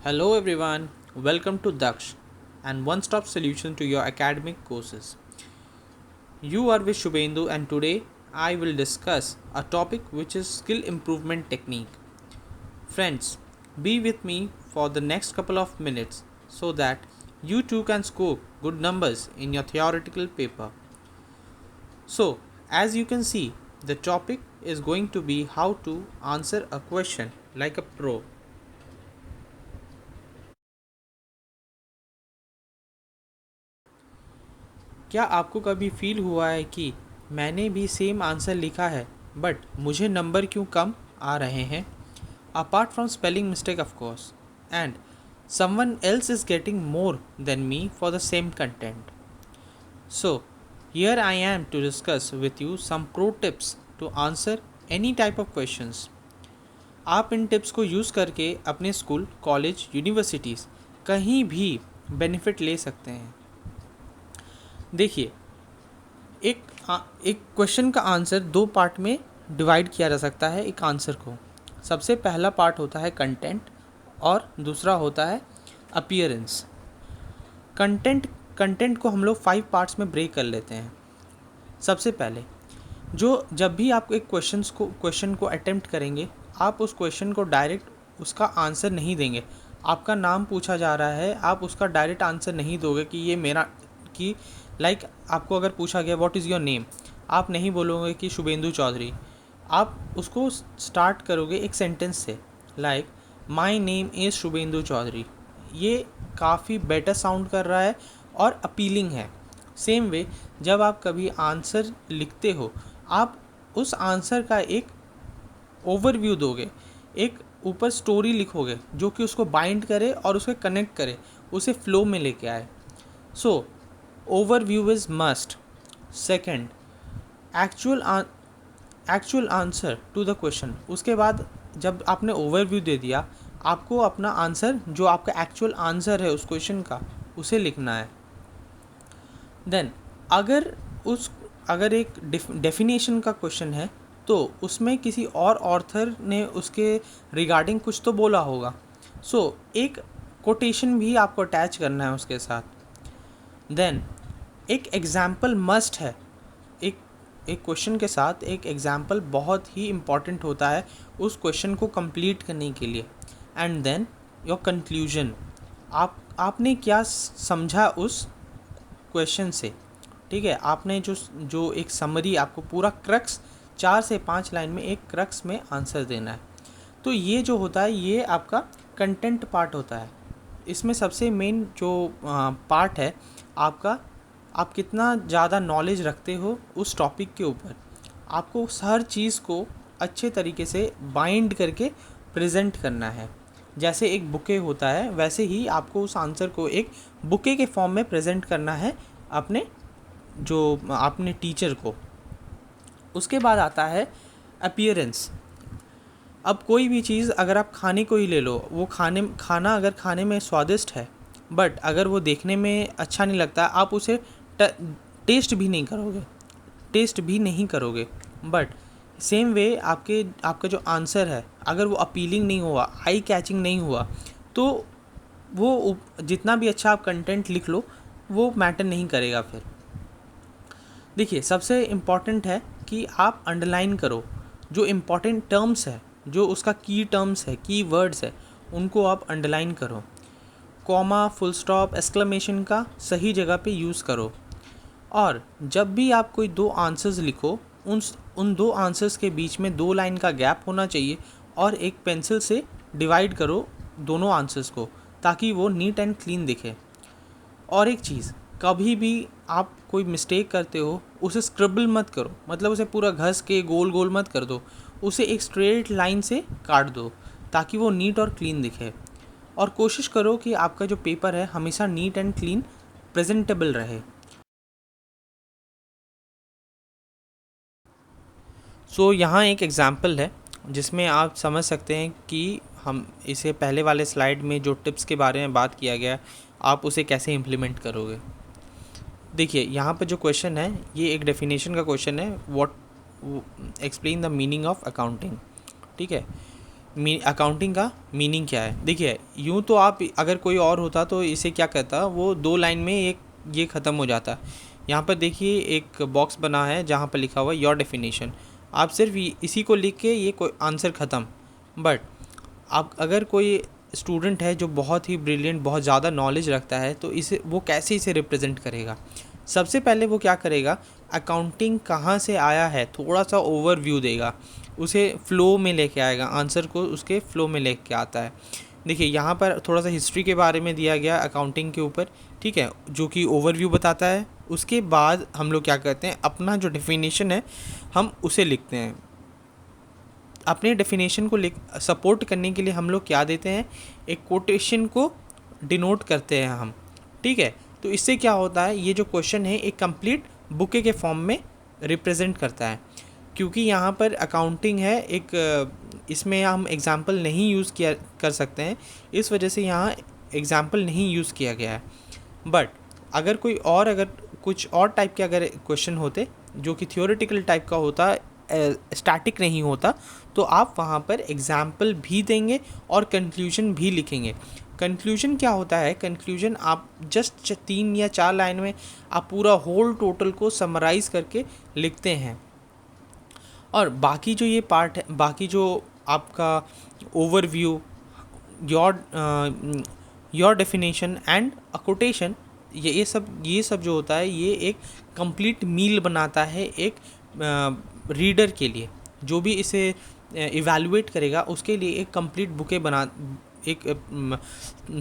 Hello everyone, welcome to Daksh and one stop solution to your academic courses. You are with Shubhendu and today I will discuss a topic which is skill improvement technique. Friends, be with me for the next couple of minutes so that you too can score good numbers in your theoretical paper. So, as you can see, the topic is going to be how to answer a question like a pro. क्या आपको कभी feel हुआ है कि मैंने भी same answer लिखा है बट मुझे नंबर क्यों कम आ रहे हैं? Apart from spelling mistake of course and someone else is getting more than me for the same content. So, here I am to discuss with you some pro tips to answer any type of questions. आप इन tips को use करके अपने school, college, universities कहीं भी benefit ले सकते हैं. देखिए, एक एक क्वेश्चन का आंसर दो पार्ट में डिवाइड किया जा सकता है एक आंसर को. सबसे पहला पार्ट होता है कंटेंट और दूसरा होता है अपीयरेंस. कंटेंट को हम लोग 5 पार्ट्स में ब्रेक कर लेते हैं. सबसे पहले जब भी आप एक क्वेश्चन को अटेम्प्ट करेंगे, आप उस क्वेश्चन को डायरेक्ट उसका आंसर नहीं देंगे. आपका नाम पूछा जा रहा है, आप उसका डायरेक्ट आंसर नहीं दोगे कि ये मेरा कि आपको अगर पूछा गया व्हाट इज़ योर नेम, आप नहीं बोलोगे कि शुभेंदु चौधरी. आप उसको स्टार्ट करोगे एक सेंटेंस से, like my name is Shubhendu Chaudhary. ये काफ़ी बेटर साउंड कर रहा है और अपीलिंग है. सेम वे जब आप कभी आंसर लिखते हो, आप उस आंसर का एक ओवरव्यू दोगे, एक ऊपर स्टोरी लिखोगे जो कि उसको बाइंड करे और उसको कनेक्ट करे, उसे फ्लो में लेके आए. So overview is must. Second, actual answer to the question. उसके बाद जब आपने ओवरव्यू दे दिया, आपको अपना आंसर जो आपका एक्चुअल आंसर है उस क्वेश्चन का, उसे लिखना है. देन अगर एक डेफिनेशन का क्वेश्चन है तो उसमें किसी और ऑथर ने उसके रिगार्डिंग कुछ तो बोला होगा. सो एक कोटेशन भी आपको अटैच करना है उसके साथ. देन एक एग्ज़ाम्पल मस्ट है. एक क्वेश्चन के साथ एक एग्ज़ाम्पल बहुत ही इम्पॉर्टेंट होता है उस क्वेश्चन को कंप्लीट करने के लिए. And then your conclusion. आपने क्या समझा उस क्वेश्चन से. ठीक है, आपने जो एक समरी, आपको पूरा क्रक्स 4 से 5 लाइन में एक क्रक्स में आंसर देना है. तो ये जो होता है ये आपका कंटेंट पार्ट होता है. इसमें सबसे मेन जो पार्ट है आपका, आप कितना ज़्यादा नॉलेज रखते हो उस टॉपिक के ऊपर. आपको हर चीज़ को अच्छे तरीके से बाइंड करके प्रेजेंट करना है. जैसे एक बुके होता है, वैसे ही आपको उस आंसर को एक बुके के फॉर्म में प्रेजेंट करना है अपने टीचर को. उसके बाद आता है अपीयरेंस. अब कोई भी चीज़ अगर आप खाने को ही ले लो, वो खाना अगर खाने में स्वादिष्ट है बट अगर वो देखने में अच्छा नहीं लगता, आप उसे टेस्ट भी नहीं करोगे. बट सेम वे आपका जो आंसर है, अगर वो अपीलिंग नहीं हुआ, आई कैचिंग नहीं हुआ, तो वो जितना भी अच्छा आप कंटेंट लिख लो वो मैटर नहीं करेगा. फिर देखिए, सबसे इम्पॉर्टेंट है कि आप अंडरलाइन करो जो इम्पॉर्टेंट टर्म्स है, जो उसका की टर्म्स है, की वर्ड्स है, उनको आप अंडरलाइन करो. कॉमा, फुल स्टॉप, एक्सक्लेमेशन का सही जगह पे यूज़ करो. और जब भी आप कोई 2 आंसर्स लिखो, उन 2 आंसर्स के बीच में 2 लाइन का गैप होना चाहिए और एक पेंसिल से डिवाइड करो दोनों आंसर्स को, ताकि वो नीट एंड क्लीन दिखे. और एक चीज़, कभी भी आप कोई मिस्टेक करते हो उसे स्क्रिबल मत करो, मतलब उसे पूरा घस के गोल गोल मत कर दो, उसे एक स्ट्रेट लाइन से काट दो ताकि वो नीट और क्लीन दिखे. और कोशिश करो कि आपका जो पेपर है हमेशा नीट एंड क्लीन प्रेजेंटेबल रहे. सो यहाँ एक एग्ज़ाम्पल है जिसमें आप समझ सकते हैं कि हम इसे पहले वाले स्लाइड में जो टिप्स के बारे में बात किया गया, आप उसे कैसे इम्प्लीमेंट करोगे. देखिए, यहाँ पे जो क्वेश्चन है ये एक डेफिनेशन का क्वेश्चन है. What explain the meaning of accounting. ठीक है, अकाउंटिंग का मीनिंग क्या है। देखिए, यूँ तो आप अगर कोई और होता तो इसे क्या कहता, वो 2 लाइन में एक ये ख़त्म हो जाता। यहाँ पर देखिए एक बॉक्स बना है जहाँ पर लिखा हुआ है योर डेफिनेशन। आप सिर्फ इसी को लिख के ये कोई आंसर ख़त्म। बट आप अगर कोई स्टूडेंट है जो बहुत ही ब्रिलियंट, बहुत ज़्यादा नॉलेज रखता है, तो इसे वो कैसे इसे रिप्रेजेंट करेगा। सबसे पहले वो क्या करेगा, अकाउंटिंग कहाँ से आया है थोड़ा सा ओवरव्यू देगा, उसे फ़्लो में लेके आएगा, आंसर को उसके फ़्लो में लेके आता है। देखिए यहाँ पर थोड़ा सा हिस्ट्री के बारे में दिया गया अकाउंटिंग के ऊपर, ठीक है, जो कि ओवरव्यू बताता है। उसके बाद हम लोग क्या करते हैं, अपना जो डेफिनेशन है हम उसे लिखते हैं। अपने डेफिनेशन को सपोर्ट करने के लिए हम लोग क्या देते हैं, एक कोटेशन को डिनोट करते हैं हम, ठीक है। तो इससे क्या होता है, ये जो क्वेश्चन है एक कंप्लीट बुके के फॉर्म में रिप्रेजेंट करता है। क्योंकि यहाँ पर अकाउंटिंग है एक, इसमें हम एग्जाम्पल नहीं यूज़ किया कर सकते हैं, इस वजह से यहाँ एग्जाम्पल नहीं यूज़ किया गया है। बट अगर कुछ और टाइप के अगर क्वेश्चन होते जो कि थियोरेटिकल टाइप का होता, स्टैटिक नहीं होता, तो आप वहाँ पर एग्जाम्पल भी देंगे और कंक्लूजन भी लिखेंगे। कंक्लूजन क्या होता है, कंक्लूजन आप जस्ट 3 या 4 लाइन में आप पूरा होल टोटल को समराइज़ करके लिखते हैं। और बाकी जो ये पार्ट है, बाकी जो आपका overview, your definition and a quotation, ये सब जो होता है ये एक कंप्लीट मील बनाता है एक रीडर के लिए। जो भी इसे इवैल्यूएट करेगा उसके लिए एक कंप्लीट एक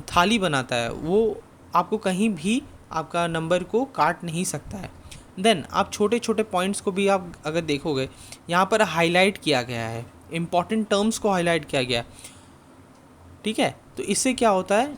थाली बनाता है। वो आपको कहीं भी आपका नंबर को काट नहीं सकता है। देन आप छोटे छोटे पॉइंट्स को भी आप अगर देखोगे, यहाँ पर हाईलाइट किया गया है, इम्पॉर्टेंट टर्म्स को हाईलाइट किया गया, ठीक है। तो इससे क्या होता है,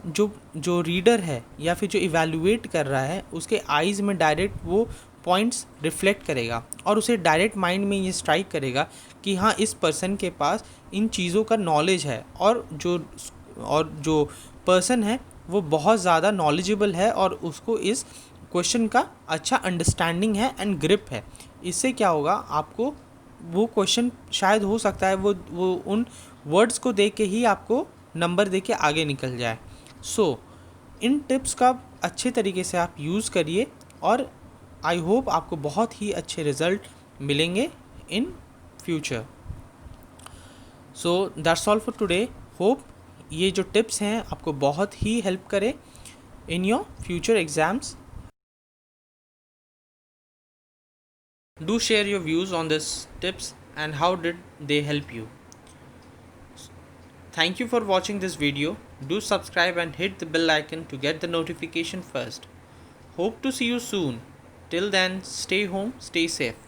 जो रीडर है या फिर जो इवैल्यूएट कर रहा है उसके आइज़ में डायरेक्ट वो पॉइंट्स रिफ्लेक्ट करेगा और उसे डायरेक्ट माइंड में ये स्ट्राइक करेगा कि हाँ, इस पर्सन के पास इन चीज़ों का नॉलेज है, और जो पर्सन है वो बहुत ज़्यादा नॉलेजेबल है और उसको इस क्वेश्चन का अच्छा अंडरस्टैंडिंग है एंड ग्रिप है। इससे क्या होगा, आपको वो क्वेश्चन शायद हो सकता है वो उन वर्ड्स को देख के ही आपको नंबर दे के आगे निकल जाए। इन टिप्स का अच्छे तरीके से आप यूज़ करिए और आई होप आपको बहुत ही अच्छे रिज़ल्ट मिलेंगे in future. That's all for today. Hope ये जो टिप्स हैं आपको बहुत ही हेल्प करे in your future exams. Do share your views on these tips and how did they help you. Thank you for watching this video. Do subscribe and hit the bell icon to get the notification first. Hope to see you soon. Till then, stay home, stay safe.